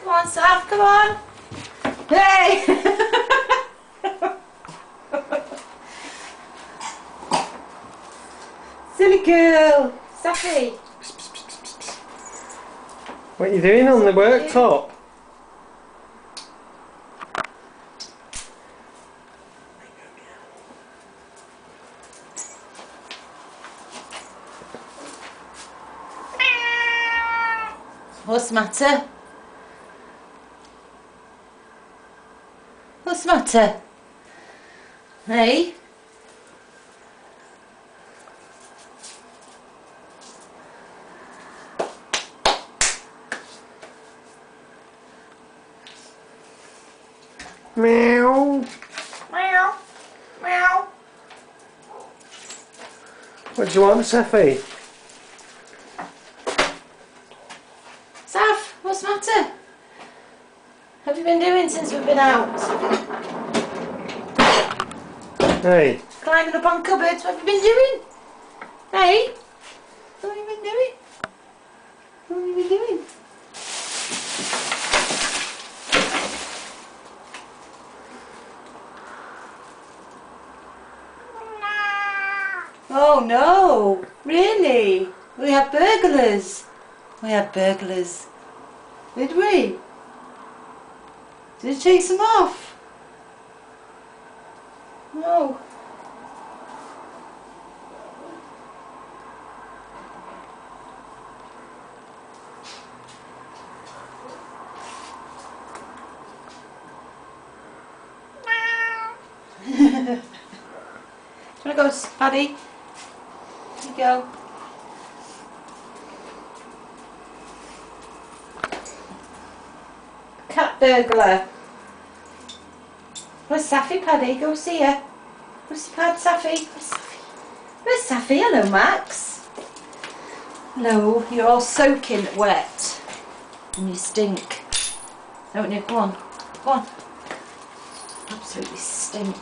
Come on, Saf, come on. Hey! Silly girl. Safi. What are you doing on the worktop? What's the matter? What's the matter? Hey? Meow. Meow. Meow. What do you want, Safi? Saf, what's the matter? What have you been doing since we've been out? Hey. Climbing up on cupboards, what have you been doing? Hey? What have you been doing? What have you been doing? Oh no! Really? We had burglars. We had burglars. Did we? Did you chase them off? No. Do you want to go, Paddy? Here you go. Cat burglar. Where's Safi, Paddy? Go see her. Go see Safi. Where's Safi? Where's Safi? Hello, Max. Hello. You're all soaking wet. And you stink. Don't you? Come on. Come on. Absolutely stink.